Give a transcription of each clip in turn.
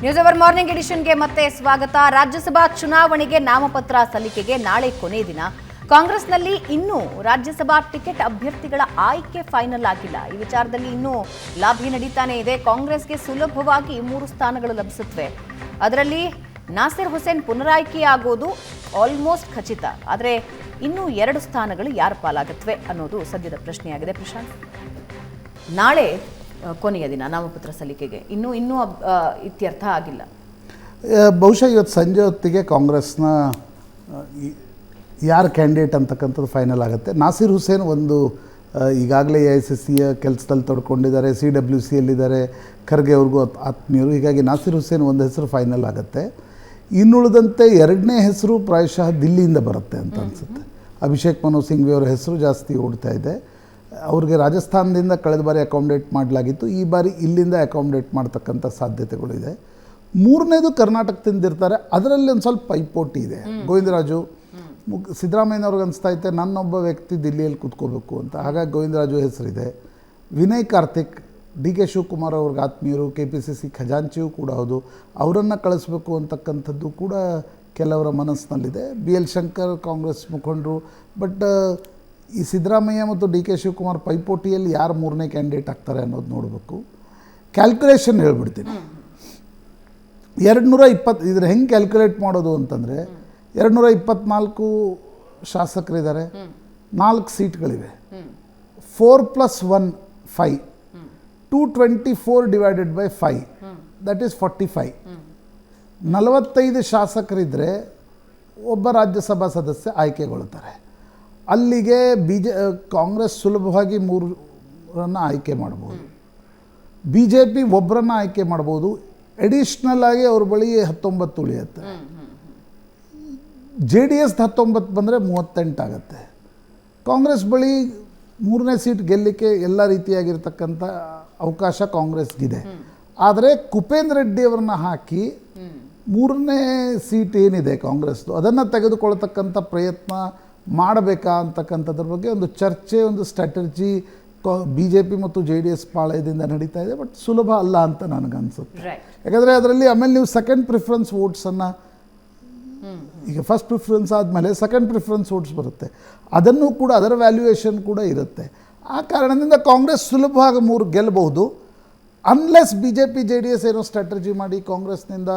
News hour morning ಎಡಿಷನ್ಗೆ ಮತ್ತೆ ಸ್ವಾಗತ. ರಾಜ್ಯಸಭಾ ಚುನಾವಣೆಗೆ ನಾಮಪತ್ರ ಸಲ್ಲಿಕೆಗೆ ನಾಳೆ ಕೊನೆ ದಿನ. ಕಾಂಗ್ರೆಸ್ನಲ್ಲಿ ಇನ್ನೂ ರಾಜ್ಯಸಭಾ ಟಿಕೆಟ್ ಅಭ್ಯರ್ಥಿಗಳ ಆಯ್ಕೆ ಫೈನಲ್ ಆಗಿಲ್ಲ. ಈ ವಿಚಾರದಲ್ಲಿ ಇನ್ನೂ ಲಾಬಿ ನಡೀತಾನೆ ಇದೆ. ಕಾಂಗ್ರೆಸ್ಗೆ ಸುಲಭವಾಗಿ 3 ಸ್ಥಾನಗಳು ಲಭಿಸುತ್ತವೆ. ಅದರಲ್ಲಿ ನಾಸಿರ್ ಹುಸೇನ್ ಪುನರಾಯ್ಕೆಯಾಗೋದು ಆಲ್ಮೋಸ್ಟ್ ಖಚಿತ. ಆದರೆ ಇನ್ನೂ 2 ಸ್ಥಾನಗಳು ಯಾರ ಪಾಲಾಗುತ್ತವೆ ಅನ್ನೋದು ಸದ್ಯದ ಪ್ರಶ್ನೆಯಾಗಿದೆ. ಪ್ರಶಾಂತ್, ನಾಳೆ ಕೊನೆಯ ದಿನ ನಾಮಪತ್ರ ಸಲ್ಲಿಕೆಗೆ ಇನ್ನೂ ಇತ್ಯರ್ಥ ಆಗಿಲ್ಲ. ಬಹುಶಃ ಇವತ್ತು ಸಂಜೆ ಹೊತ್ತಿಗೆ ಕಾಂಗ್ರೆಸ್ನ ಯಾರು ಕ್ಯಾಂಡಿಡೇಟ್ ಅಂತಕ್ಕಂಥದ್ದು ಫೈನಲ್ ಆಗುತ್ತೆ. ನಾಸಿರ್ ಹುಸೇನ್ ಒಂದು ಈಗಾಗಲೇ AICCಯ ಕೆಲಸದಲ್ಲಿ ತೊಡ್ಕೊಂಡಿದ್ದಾರೆ, CWCಯಲ್ಲಿದ್ದಾರೆ, ಖರ್ಗೆ ಅವ್ರಿಗೂ ಆತ್ಮೀಯರು. ಹೀಗಾಗಿ ನಾಸಿರ್ ಹುಸೇನ್ ಒಂದು ಹೆಸರು ಫೈನಲ್ ಆಗುತ್ತೆ. ಇನ್ನುಳಿದಂತೆ 2ನೇ ಹೆಸರು ಪ್ರಾಯಶಃ ದಿಲ್ಲಿಯಿಂದ ಬರುತ್ತೆ ಅಂತ ಅನಿಸುತ್ತೆ. ಅಭಿಷೇಕ್ ಮನು ಸಿಂಘ್ವಿ ಅವರ ಹೆಸರು ಜಾಸ್ತಿ ಓಡ್ತಾ ಇದೆ. ಅವ್ರಿಗೆ ರಾಜಸ್ಥಾನದಿಂದ ಕಳೆದ ಬಾರಿ ಅಕಾಮಿಡೇಟ್ ಮಾಡಲಾಗಿತ್ತು. ಈ ಬಾರಿ ಇಲ್ಲಿಂದ ಅಕಾಮಿಡೇಟ್ ಮಾಡ್ತಕ್ಕಂಥ ಸಾಧ್ಯತೆಗಳಿದೆ. 3ನೇದು ಕರ್ನಾಟಕದಿಂದ ಇರ್ತಾರೆ. ಅದರಲ್ಲಿ ಒಂದು ಸ್ವಲ್ಪ ಪೈಪೋಟಿ ಇದೆ. ಗೋವಿಂದರಾಜು, ಸಿದ್ದರಾಮಯ್ಯನವ್ರಿಗೆ ಅನಿಸ್ತಾ ಇತ್ತೆ ನನ್ನೊಬ್ಬ ವ್ಯಕ್ತಿ ದಿಲ್ಲಿಯಲ್ಲಿ ಕೂತ್ಕೋಬೇಕು ಅಂತ. ಹಾಗಾಗಿ ಗೋವಿಂದರಾಜು ಹೆಸರಿದೆ. ವಿನಯ್ ಕಾರ್ತಿಕ್, DK ಶಿವಕುಮಾರ್ ಅವ್ರಿಗೆ ಆತ್ಮೀಯರು, KPCC ಖಜಾಂಚಿಯೂ ಕೂಡ ಹೌದು. ಅವರನ್ನು ಕಳಿಸ್ಬೇಕು ಅಂತಕ್ಕಂಥದ್ದು ಕೂಡ ಕೆಲವರ ಮನಸ್ಸಿನಲ್ಲಿದೆ. BL ಶಂಕರ್ ಕಾಂಗ್ರೆಸ್ ಮುಖಂಡರು. ಬಟ್ ಈ ಸಿದ್ದರಾಮಯ್ಯ ಮತ್ತು DK ಶಿವಕುಮಾರ್ ಪೈಪೋಟಿಯಲ್ಲಿ ಯಾರು 3ನೇ ಕ್ಯಾಂಡಿಡೇಟ್ ಆಗ್ತಾರೆ ಅನ್ನೋದು ನೋಡಬೇಕು. ಕ್ಯಾಲ್ಕುಲೇಷನ್ ಹೇಳ್ಬಿಡ್ತೀನಿ. 220 ಇದ್ರ ಹೆಂಗೆ ಕ್ಯಾಲ್ಕುಲೇಟ್ ಮಾಡೋದು ಅಂತಂದರೆ 224 ಶಾಸಕರಿದ್ದಾರೆ, 4 ಸೀಟ್ಗಳಿವೆ. 4+1 5, 224 ಡಿವೈಡೆಡ್ ಬೈ 5, ದಟ್ ಈಸ್ 45. 45 ಶಾಸಕರಿದ್ದರೆ ಒಬ್ಬ ರಾಜ್ಯಸಭಾ ಸದಸ್ಯ ಆಯ್ಕೆಗೊಳ್ಳುತ್ತಾರೆ. ಅಲ್ಲಿಗೆ ಕಾಂಗ್ರೆಸ್ ಸುಲಭವಾಗಿ 3ರನ್ನು ಆಯ್ಕೆ ಮಾಡ್ಬೋದು. BJP ಒಬ್ಬರನ್ನು ಆಯ್ಕೆ ಮಾಡ್ಬೋದು. ಎಡಿಷ್ನಲ್ ಆಗಿ ಅವ್ರ ಬಳಿ 19 ಉಳಿಯುತ್ತೆ. JDS 19 ಬಂದರೆ 38 ಆಗುತ್ತೆ. ಕಾಂಗ್ರೆಸ್ ಬಳಿ 3ನೇ ಸೀಟ್ ಗೆಲ್ಲಲಿಕ್ಕೆ ಎಲ್ಲ ರೀತಿಯಾಗಿರ್ತಕ್ಕಂಥ ಅವಕಾಶ ಕಾಂಗ್ರೆಸ್ಗಿದೆ. ಆದರೆ ಕುಪೇಂದ್ರ ರೆಡ್ಡಿ ಅವ್ರನ್ನ ಹಾಕಿ 3ನೇ ಸೀಟ್ ಏನಿದೆ ಕಾಂಗ್ರೆಸ್ದು ಅದನ್ನು ತೆಗೆದುಕೊಳ್ತಕ್ಕಂಥ ಪ್ರಯತ್ನ ಮಾಡಬೇಕಾ ಅಂತಕ್ಕಂಥದ್ರ ಬಗ್ಗೆ ಒಂದು ಚರ್ಚೆ, ಒಂದು ಸ್ಟ್ರಾಟಜಿ BJP ಮತ್ತು JDS ಪಾಳಯದಿಂದ ನಡೀತಾ ಇದೆ. ಬಟ್ ಸುಲಭ ಅಲ್ಲ ಅಂತ ನನಗನ್ಸುತ್ತೆ. ಯಾಕಂದರೆ ಅದರಲ್ಲಿ ಆಮೇಲೆ ನೀವು ಸೆಕೆಂಡ್ ಪ್ರಿಫರೆನ್ಸ್ ವೋಟ್ಸನ್ನು, ಈಗ ಫಸ್ಟ್ ಪ್ರಿಫರೆನ್ಸ್ ಆದಮೇಲೆ ಸೆಕೆಂಡ್ ಪ್ರಿಫರೆನ್ಸ್ ವೋಟ್ಸ್ ಬರುತ್ತೆ. ಅದನ್ನು ಕೂಡ ಅದರ ವ್ಯಾಲ್ಯೂಯೇಷನ್ ಕೂಡ ಇರುತ್ತೆ. ಆ ಕಾರಣದಿಂದ ಕಾಂಗ್ರೆಸ್ ಸುಲಭವಾಗಿ 3 ಗೆಲ್ಲಬಹುದು. ಅನ್ಲೆಸ್ BJP JDS ಏನೋ ಸ್ಟ್ರಾಟಜಿ ಮಾಡಿ ಕಾಂಗ್ರೆಸ್ನಿಂದ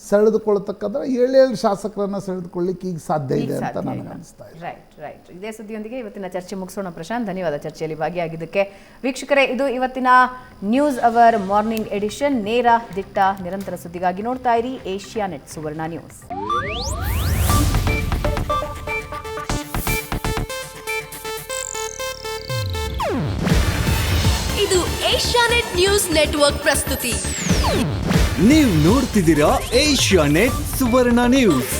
ಸೆಳೆದುಕೊಳ್ಳತಕ್ಕಂಥ 7 ಶಾಸಕರನ್ನು ಸೆಳೆದುಕೊಳ್ಳಿಕ್ಕೆ ಈಗ ಸಾಧ್ಯ ಇದೆ ಅಂತ ನನಗೆ ಅನಿಸ್ತಾ ಇದೆ. ರೈಟ್. ಇದೇ ಸುದ್ದಿಯೊಂದಿಗೆ ಇವತ್ತಿನ ಚರ್ಚೆ ಮುಗಿಸೋಣ. ಪ್ರಶಾಂತ್, ಧನ್ಯವಾದ ಚರ್ಚೆಯಲ್ಲಿ ಭಾಗಿಯಾಗಿದ್ದಕ್ಕೆ. ವೀಕ್ಷಕರೇ, ಇದು ಇವತ್ತಿನ ನ್ಯೂಸ್ ಅವರ್ ಮಾರ್ನಿಂಗ್ ಎಡಿಷನ್. ನೇರ, ದಿಟ್ಟ, ನಿರಂತರ ಸುದ್ದಿಗಾಗಿ ನೋಡ್ತಾ ಇರಿ ಏಷ್ಯಾನೆಟ್ ಸುವರ್ಣ ನ್ಯೂಸ್. ಇದು ಏಷ್ಯಾನೆಟ್ ನ್ಯೂಸ್ ನೆಟ್ವರ್ಕ್ ಪ್ರಸ್ತುತಿ. ನೀವು ನೋಡ್ತಿದ್ದೀರಾ ಏಷ್ಯಾನೆಟ್ ಸುವರ್ಣ ನ್ಯೂಸ್.